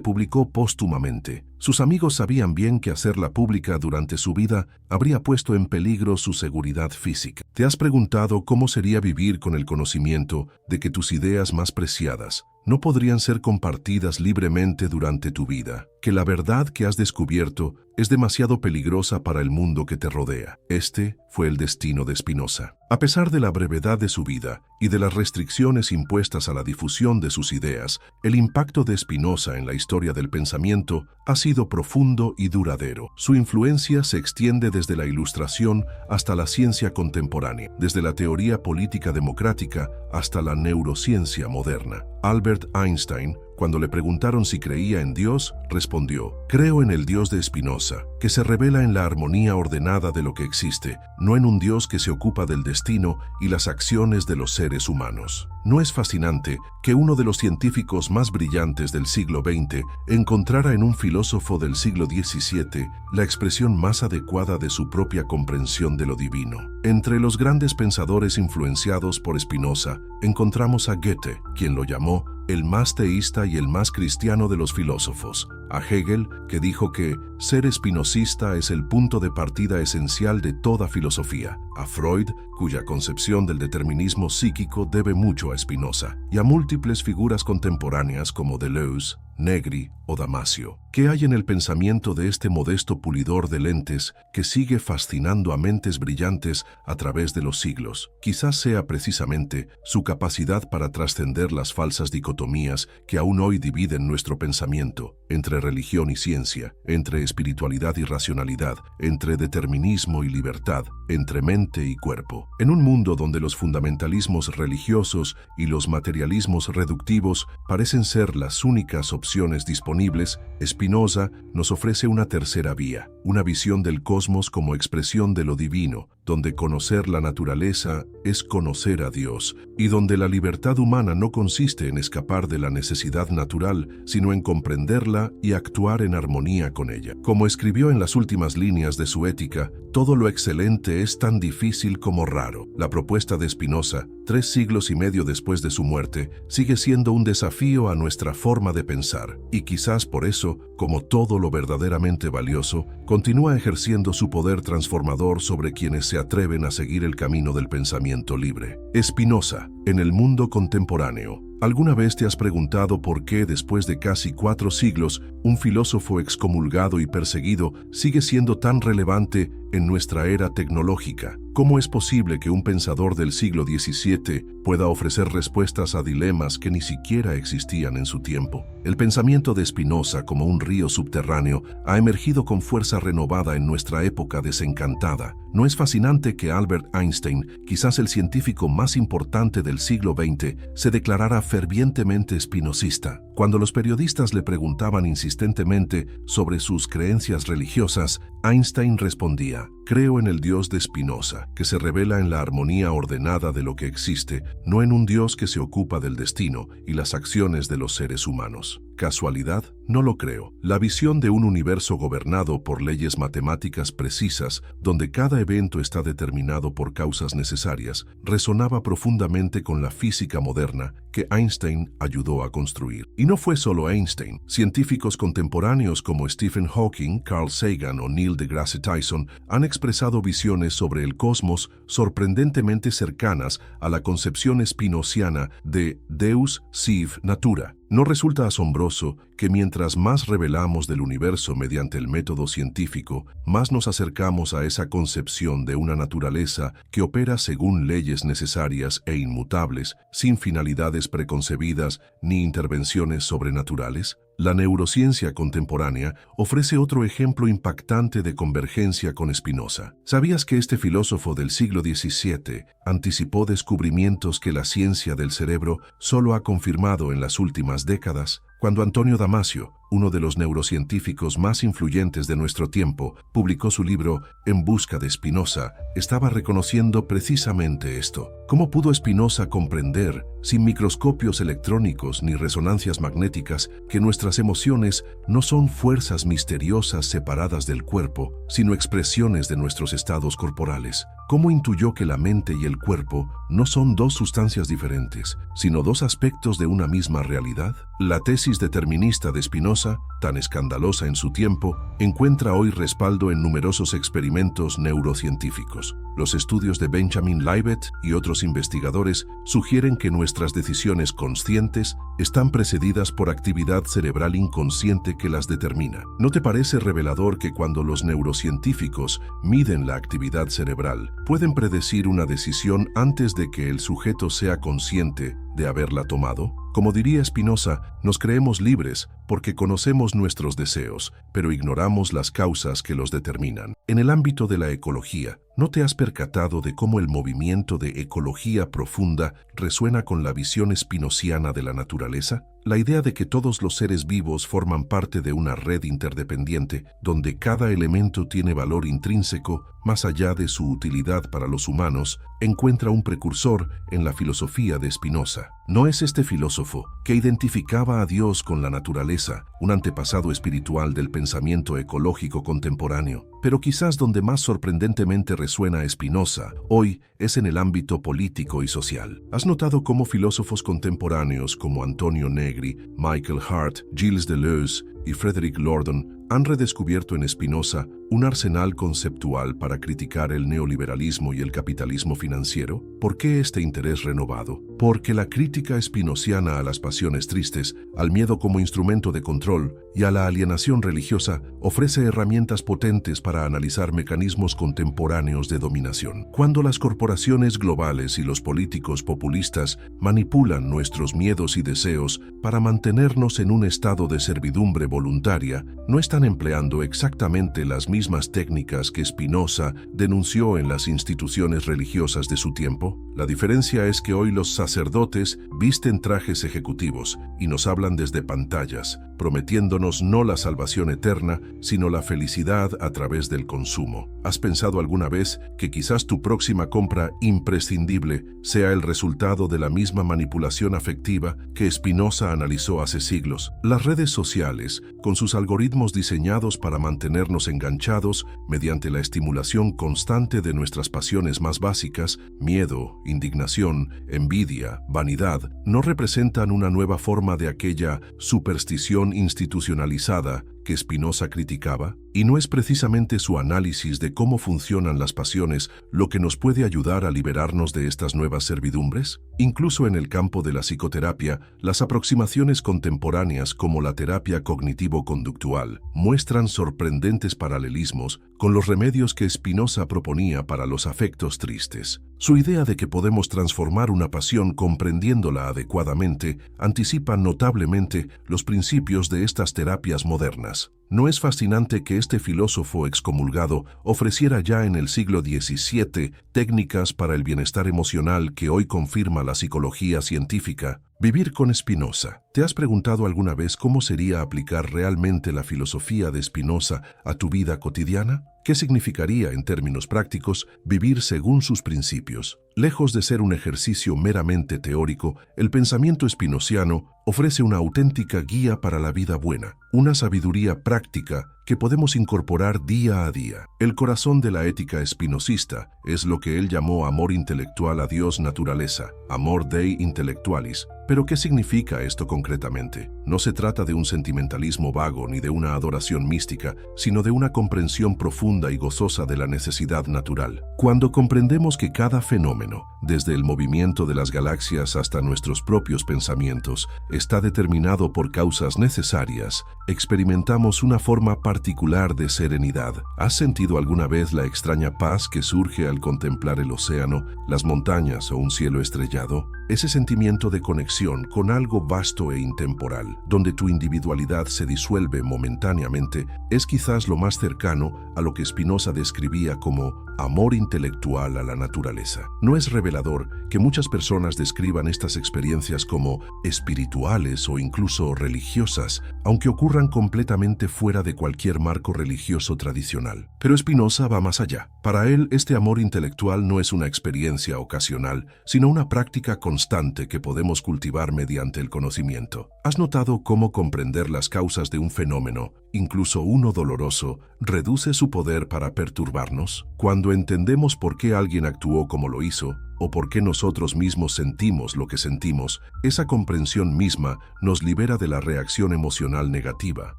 publicó póstumamente. Sus amigos sabían bien que hacerla pública durante su vida habría puesto en peligro su seguridad física. ¿Te has preguntado cómo sería vivir con el conocimiento de que tus ideas más preciadas no podrían ser compartidas libremente durante tu vida? Que la verdad que has descubierto es demasiado peligrosa para el mundo que te rodea. Este fue el destino de Spinoza. A pesar de la brevedad de su vida y de las restricciones impuestas a la difusión de sus ideas, el impacto de Spinoza en la historia del pensamiento ha sido profundo y duradero. Su influencia se extiende desde la Ilustración hasta la ciencia contemporánea, desde la teoría política democrática hasta la neurociencia moderna. Albert Einstein, cuando le preguntaron si creía en Dios, respondió: «Creo en el Dios de Spinoza, que se revela en la armonía ordenada de lo que existe, no en un Dios que se ocupa del destino y las acciones de los seres humanos». ¿No es fascinante que uno de los científicos más brillantes del siglo XX encontrara en un filósofo del siglo XVII la expresión más adecuada de su propia comprensión de lo divino? Entre los grandes pensadores influenciados por Spinoza, encontramos a Goethe, quien lo llamó el más teísta y el más cristiano de los filósofos; a Hegel, que dijo que ser espinosista es el punto de partida esencial de toda filosofía; a Freud, cuya concepción del determinismo psíquico debe mucho a Spinoza; y a múltiples figuras contemporáneas como Deleuze, Negri o Damasio. ¿Qué hay en el pensamiento de este modesto pulidor de lentes que sigue fascinando a mentes brillantes a través de los siglos? Quizás sea precisamente su capacidad para trascender las falsas dicotomías que aún hoy dividen nuestro pensamiento, entre religión y ciencia, entre espiritualidad y racionalidad, entre determinismo y libertad, entre mente y cuerpo. En un mundo donde los fundamentalismos religiosos y los materialismos reductivos parecen ser las únicas opciones disponibles, Spinoza nos ofrece una tercera vía, una visión del cosmos como expresión de lo divino, donde conocer la naturaleza es conocer a Dios, y donde la libertad humana no consiste en escapar de la necesidad natural, sino en comprenderla y actuar en armonía con ella. Como escribió en las últimas líneas de su Ética, todo lo excelente es tan difícil como raro. La propuesta de Spinoza, 3 siglos y medio después de su muerte, sigue siendo un desafío a nuestra forma de pensar, y quizás por eso, como todo lo verdaderamente valioso, continúa ejerciendo su poder transformador sobre quienes se atreven a seguir el camino del pensamiento libre. Spinoza, en el mundo contemporáneo. ¿Alguna vez te has preguntado por qué, después de casi 4 siglos, un filósofo excomulgado y perseguido sigue siendo tan relevante en nuestra era tecnológica? ¿Cómo es posible que un pensador del siglo XVII pueda ofrecer respuestas a dilemas que ni siquiera existían en su tiempo? El pensamiento de Spinoza, como un río subterráneo, ha emergido con fuerza renovada en nuestra época desencantada. ¿No es fascinante que Albert Einstein, quizás el científico más importante del siglo XX, se declarara fervientemente spinocista? Cuando los periodistas le preguntaban insistentemente sobre sus creencias religiosas, Einstein respondía: «Creo en el Dios de Spinoza, que se revela en la armonía ordenada de lo que existe, no en un Dios que se ocupa del destino y las acciones de los seres humanos». ¿Casualidad? No lo creo. La visión de un universo gobernado por leyes matemáticas precisas, donde cada evento está determinado por causas necesarias, resonaba profundamente con la física moderna que Einstein ayudó a construir. Y no fue solo Einstein. Científicos contemporáneos como Stephen Hawking, Carl Sagan o Neil deGrasse Tyson han expresado visiones sobre el cosmos sorprendentemente cercanas a la concepción spinoziana de Deus sive natura. ¿No resulta asombroso que mientras más revelamos del universo mediante el método científico, más nos acercamos a esa concepción de una naturaleza que opera según leyes necesarias e inmutables, sin finalidades preconcebidas ni intervenciones sobrenaturales? La neurociencia contemporánea ofrece otro ejemplo impactante de convergencia con Spinoza. ¿Sabías que este filósofo del siglo XVII anticipó descubrimientos que la ciencia del cerebro solo ha confirmado en las últimas décadas? Cuando Antonio Damasio, uno de los neurocientíficos más influyentes de nuestro tiempo, publicó su libro En busca de Spinoza, estaba reconociendo precisamente esto. ¿Cómo pudo Spinoza comprender, sin microscopios electrónicos ni resonancias magnéticas, que nuestras emociones no son fuerzas misteriosas separadas del cuerpo, sino expresiones de nuestros estados corporales? ¿Cómo intuyó que la mente y el cuerpo no son dos sustancias diferentes, sino dos aspectos de una misma realidad? La tesis determinista de Spinoza, tan escandalosa en su tiempo, encuentra hoy respaldo en numerosos experimentos neurocientíficos. Los estudios de Benjamin Libet y otros investigadores sugieren que nuestras decisiones conscientes están precedidas por actividad cerebral inconsciente que las determina. ¿No te parece revelador que cuando los neurocientíficos miden la actividad cerebral, pueden predecir una decisión antes de que el sujeto sea consciente de haberla tomado? Como diría Spinoza, nos creemos libres porque conocemos nuestros deseos, pero ignoramos las causas que los determinan. En el ámbito de la ecología, ¿no te has percatado de cómo el movimiento de ecología profunda resuena con la visión spinoziana de la naturaleza? La idea de que todos los seres vivos forman parte de una red interdependiente, donde cada elemento tiene valor intrínseco, más allá de su utilidad para los humanos, encuentra un precursor en la filosofía de Spinoza. ¿No es este filósofo, que identificaba a Dios con la naturaleza, un antepasado espiritual del pensamiento ecológico contemporáneo? Pero quizás donde más sorprendentemente resuena Spinoza hoy es en el ámbito político y social. ¿Has notado cómo filósofos contemporáneos como Antonio Negri, Michael Hart, Gilles Deleuze y Frederick Lordon han redescubierto en Spinoza un arsenal conceptual para criticar el neoliberalismo y el capitalismo financiero? ¿Por qué este interés renovado? Porque la crítica spinoziana a las pasiones tristes, al miedo como instrumento de control y a la alienación religiosa ofrece herramientas potentes para analizar mecanismos contemporáneos de dominación. Cuando las corporaciones globales y los políticos populistas manipulan nuestros miedos y deseos para mantenernos en un estado de servidumbre voluntaria, no están empleando exactamente las mismas técnicas que Spinoza denunció en las instituciones religiosas de su tiempo. La diferencia es que hoy los sacerdotes visten trajes ejecutivos y nos hablan desde pantallas, prometiéndonos no la salvación eterna, sino la felicidad a través del consumo. ¿Has pensado alguna vez que quizás tu próxima compra imprescindible sea el resultado de la misma manipulación afectiva que Spinoza analizó hace siglos? Las redes sociales, con sus algoritmos diseñados para mantenernos enganchados mediante la estimulación constante de nuestras pasiones más básicas, miedo, indignación, envidia, vanidad, no representan una nueva forma de aquella superstición institucionalizada que Spinoza criticaba? ¿Y no es precisamente su análisis de cómo funcionan las pasiones lo que nos puede ayudar a liberarnos de estas nuevas servidumbres? Incluso en el campo de la psicoterapia, las aproximaciones contemporáneas como la terapia cognitivo-conductual muestran sorprendentes paralelismos con los remedios que Spinoza proponía para los afectos tristes. Su idea de que podemos transformar una pasión comprendiéndola adecuadamente anticipa notablemente los principios de estas terapias modernas. ¿No es fascinante que este filósofo excomulgado ofreciera ya en el siglo XVII técnicas para el bienestar emocional que hoy confirma la psicología científica. Vivir con Spinoza. ¿Te has preguntado alguna vez cómo sería aplicar realmente la filosofía de Spinoza a tu vida cotidiana? ¿Qué significaría, en términos prácticos, vivir según sus principios? Lejos de ser un ejercicio meramente teórico, el pensamiento spinoziano ofrece una auténtica guía para la vida buena, una sabiduría práctica que podemos incorporar día a día. El corazón de la ética spinozista es lo que él llamó amor intelectual a Dios naturaleza, amor Dei intellectualis. ¿Pero qué significa esto concretamente? No se trata de un sentimentalismo vago ni de una adoración mística, sino de una comprensión profunda y gozosa de la necesidad natural. Cuando comprendemos que cada fenómeno, desde el movimiento de las galaxias hasta nuestros propios pensamientos, está determinado por causas necesarias, experimentamos una forma particular de serenidad. ¿Has sentido alguna vez la extraña paz que surge al contemplar el océano, las montañas o un cielo estrellado? Ese sentimiento de conexión con algo vasto e intemporal, donde tu individualidad se disuelve momentáneamente, es quizás lo más cercano a lo que Spinoza describía como amor intelectual a la naturaleza. No es revelador que muchas personas describan estas experiencias como espirituales o incluso religiosas, aunque ocurran completamente fuera de cualquier marco religioso tradicional. Pero Spinoza va más allá. Para él, este amor intelectual no es una experiencia ocasional, sino una práctica constante que podemos cultivar mediante el conocimiento. ¿Has notado cómo comprender las causas de un fenómeno, incluso uno doloroso, reduce su poder para perturbarnos? Cuando entendemos por qué alguien actuó como lo hizo, o por qué nosotros mismos sentimos lo que sentimos, esa comprensión misma nos libera de la reacción emocional negativa.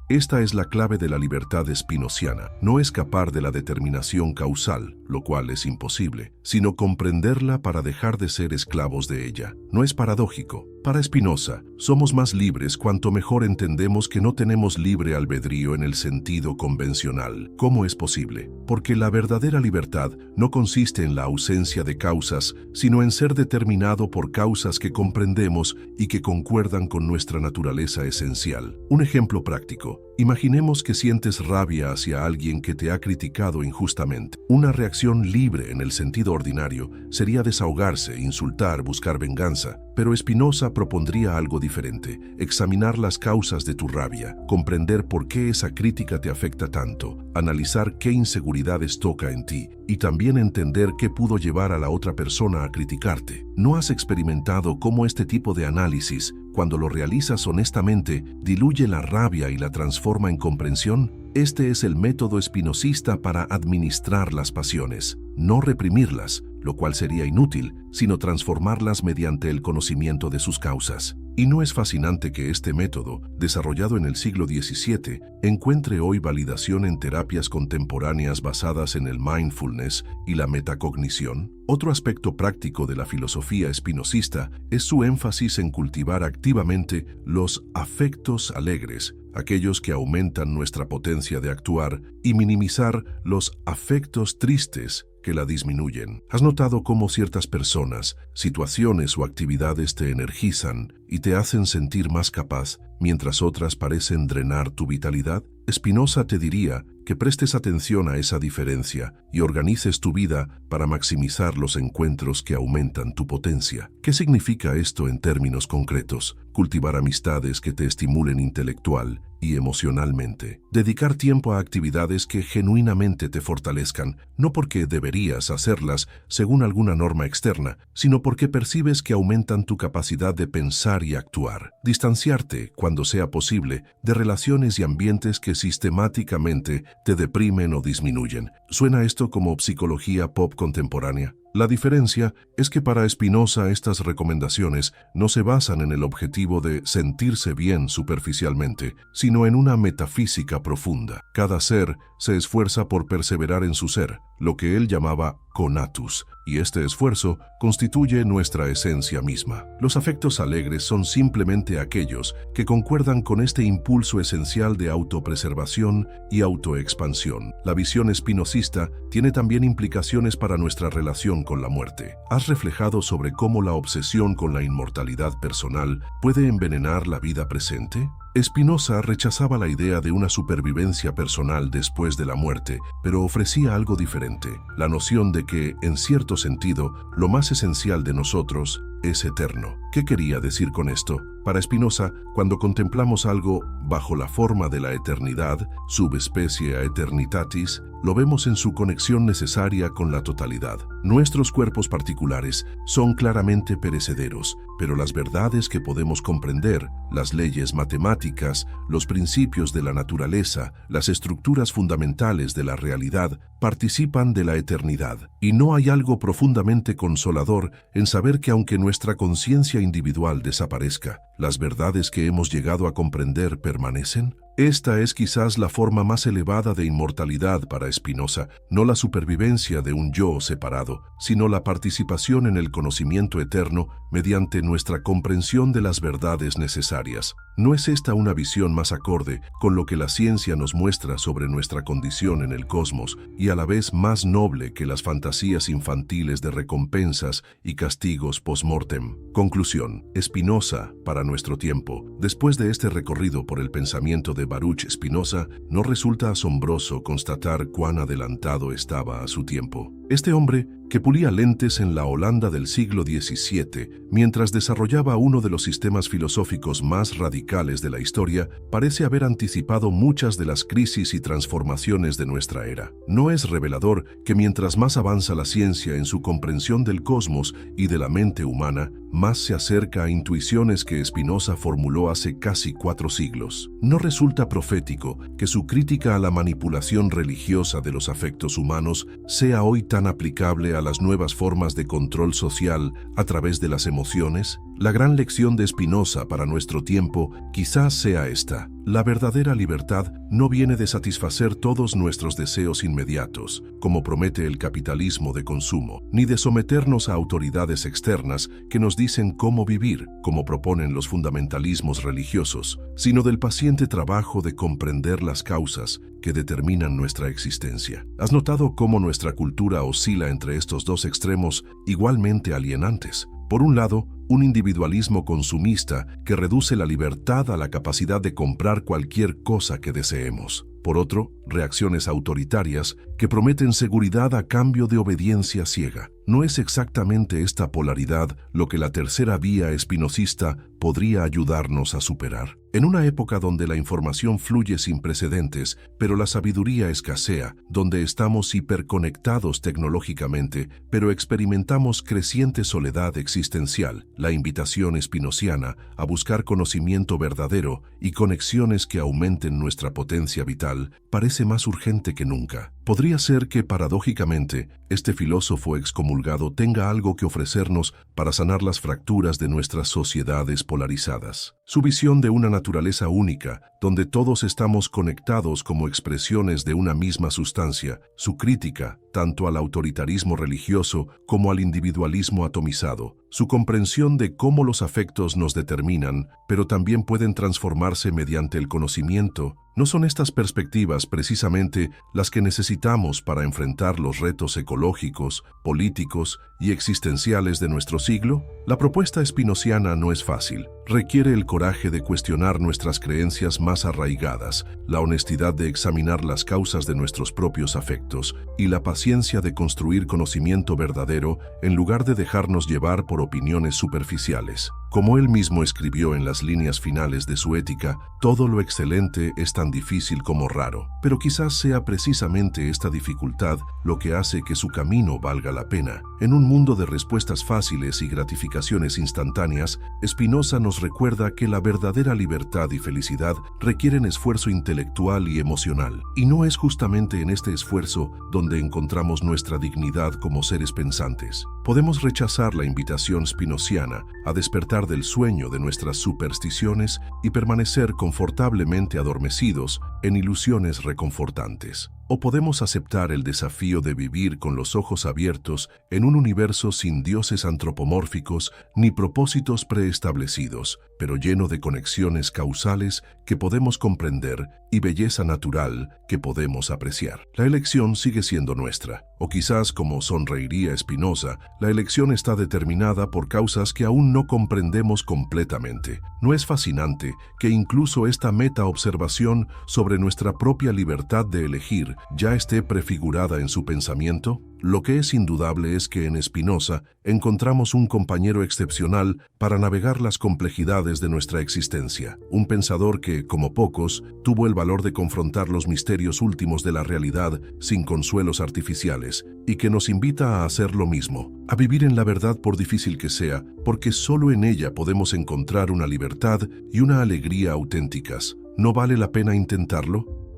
Esta es la clave de la libertad spinoziana, no escapar de la determinación causal, lo cual es imposible, sino comprenderla para dejar de ser esclavos de ella. No es paradójico. Para Spinoza, somos más libres cuanto mejor entendemos que no tenemos libre albedrío en el sentido convencional. ¿Cómo es posible? Porque la verdadera libertad no consiste en la ausencia de causas, sino en ser determinado por causas que comprendemos y que concuerdan con nuestra naturaleza esencial. Un ejemplo práctico. Imaginemos que sientes rabia hacia alguien que te ha criticado injustamente. Una reacción libre en el sentido ordinario sería desahogarse, insultar, buscar venganza. Pero Spinoza propondría algo diferente: examinar las causas de tu rabia, comprender por qué esa crítica te afecta tanto, analizar qué inseguridades toca en ti y también entender qué pudo llevar a la otra persona a criticarte. ¿No has experimentado cómo este tipo de análisis, cuando lo realizas honestamente, diluye la rabia y la transforma en comprensión? Este es el método spinozista para administrar las pasiones, no reprimirlas, lo cual sería inútil, sino transformarlas mediante el conocimiento de sus causas. Y no es fascinante que este método, desarrollado en el siglo XVII, encuentre hoy validación en terapias contemporáneas basadas en el mindfulness y la metacognición. Otro aspecto práctico de la filosofía spinozista es su énfasis en cultivar activamente los afectos alegres, aquellos que aumentan nuestra potencia de actuar, y minimizar los afectos tristes, que la disminuyen. ¿Has notado cómo ciertas personas, situaciones o actividades te energizan y te hacen sentir más capaz, mientras otras parecen drenar tu vitalidad? Spinoza te diría que prestes atención a esa diferencia y organices tu vida para maximizar los encuentros que aumentan tu potencia. ¿Qué significa esto en términos concretos? Cultivar amistades que te estimulen intelectual y emocionalmente. Dedicar tiempo a actividades que genuinamente te fortalezcan, no porque deberías hacerlas según alguna norma externa, sino porque percibes que aumentan tu capacidad de pensar y actuar. Distanciarte, cuando sea posible, de relaciones y ambientes que sistemáticamente te deprimen o disminuyen. ¿Suena esto como psicología pop contemporánea? La diferencia es que para Spinoza estas recomendaciones no se basan en el objetivo de sentirse bien superficialmente, sino en una metafísica profunda. Cada ser se esfuerza por perseverar en su ser, lo que él llamaba conatus, y este esfuerzo constituye nuestra esencia misma. Los afectos alegres son simplemente aquellos que concuerdan con este impulso esencial de autopreservación y autoexpansión. La visión spinozista tiene también implicaciones para nuestra relación con la muerte. ¿Has reflejado sobre cómo la obsesión con la inmortalidad personal puede envenenar la vida presente? Spinoza rechazaba la idea de una supervivencia personal después de la muerte, pero ofrecía algo diferente, la noción de que, en cierto sentido, lo más esencial de nosotros es eterno. ¿Qué quería decir con esto? Para Spinoza, cuando contemplamos algo bajo la forma de la eternidad, subespecie aeternitatis, lo vemos en su conexión necesaria con la totalidad. Nuestros cuerpos particulares son claramente perecederos, pero las verdades que podemos comprender, las leyes matemáticas, los principios de la naturaleza, las estructuras fundamentales de la realidad, participan de la eternidad. Y no hay algo profundamente consolador en saber que aunque nuestra conciencia individual desaparezca, las verdades que hemos llegado a comprender permanecen. Esta es quizás la forma más elevada de inmortalidad para Spinoza, no la supervivencia de un yo separado, sino la participación en el conocimiento eterno mediante nuestra comprensión de las verdades necesarias. ¿No es esta una visión más acorde con lo que la ciencia nos muestra sobre nuestra condición en el cosmos y a la vez más noble que las fantasías infantiles de recompensas y castigos post-mortem? Conclusión. Spinoza, para nuestro tiempo, después de este recorrido por el pensamiento de Baruch Spinoza, no resulta asombroso constatar cuán adelantado estaba a su tiempo. Este hombre, que pulía lentes en la Holanda del siglo XVII, mientras desarrollaba uno de los sistemas filosóficos más radicales de la historia, parece haber anticipado muchas de las crisis y transformaciones de nuestra era. ¿No es revelador que mientras más avanza la ciencia en su comprensión del cosmos y de la mente humana, más se acerca a intuiciones que Spinoza formuló hace casi 4 siglos? ¿No resulta profético que su crítica a la manipulación religiosa de los afectos humanos sea hoy tan aplicable a las nuevas formas de control social a través de las emociones? La gran lección de Spinoza para nuestro tiempo quizás sea esta: la verdadera libertad no viene de satisfacer todos nuestros deseos inmediatos, como promete el capitalismo de consumo, ni de someternos a autoridades externas que nos dicen cómo vivir, como proponen los fundamentalismos religiosos, sino del paciente trabajo de comprender las causas que determinan nuestra existencia. ¿Has notado cómo nuestra cultura oscila entre estos dos extremos igualmente alienantes? Por un lado, un individualismo consumista que reduce la libertad a la capacidad de comprar cualquier cosa que deseemos. Por otro, reacciones autoritarias que prometen seguridad a cambio de obediencia ciega. ¿No es exactamente esta polaridad lo que la tercera vía espinosista podría ayudarnos a superar? En una época donde la información fluye sin precedentes, pero la sabiduría escasea, donde estamos hiperconectados tecnológicamente, pero experimentamos creciente soledad existencial, la invitación espinociana a buscar conocimiento verdadero y conexiones que aumenten nuestra potencia vital parece más urgente que nunca. Podría ser que, paradójicamente, este filósofo excomulgado tenga algo que ofrecernos para sanar las fracturas de nuestras sociedades polarizadas. Su visión de una naturaleza única, donde todos estamos conectados como expresiones de una misma sustancia, su crítica, tanto al autoritarismo religioso como al individualismo atomizado, su comprensión de cómo los afectos nos determinan, pero también pueden transformarse mediante el conocimiento. ¿No son estas perspectivas precisamente las que necesitamos para enfrentar los retos ecológicos, políticos y existenciales de nuestro siglo? La propuesta spinociana no es fácil. Requiere el coraje de cuestionar nuestras creencias más arraigadas, la honestidad de examinar las causas de nuestros propios afectos y la paciencia de construir conocimiento verdadero en lugar de dejarnos llevar por opiniones superficiales. Como él mismo escribió en las líneas finales de su Ética, todo lo excelente es tan difícil como raro. Pero quizás sea precisamente esta dificultad lo que hace que su camino valga la pena. En un mundo de respuestas fáciles y gratificaciones instantáneas, Spinoza nos recuerda que la verdadera libertad y felicidad requieren esfuerzo intelectual y emocional. Y no es justamente en este esfuerzo donde encontramos nuestra dignidad como seres pensantes. Podemos rechazar la invitación spinociana a despertar del sueño de nuestras supersticiones y permanecer confortablemente adormecidos en ilusiones reconfortantes. o podemos aceptar el desafío de vivir con los ojos abiertos en un universo sin dioses antropomórficos ni propósitos preestablecidos, pero lleno de conexiones causales que podemos comprender y belleza natural que podemos apreciar. La elección sigue siendo nuestra, o quizás, como sonreiría Spinoza, la elección está determinada por causas que aún no comprendemos completamente. ¿No es fascinante que incluso esta meta-observación sobre nuestra propia libertad de elegir ya esté prefigurada en su pensamiento? Lo que es indudable es que en Spinoza encontramos un compañero excepcional para navegar las complejidades de nuestra existencia, un pensador que, como pocos, tuvo el valor de confrontar los misterios últimos de la realidad sin consuelos artificiales, y que nos invita a hacer lo mismo, a vivir en la verdad por difícil que sea, porque solo en ella podemos encontrar una libertad y una alegría auténticas. ¿No vale la pena intentarlo?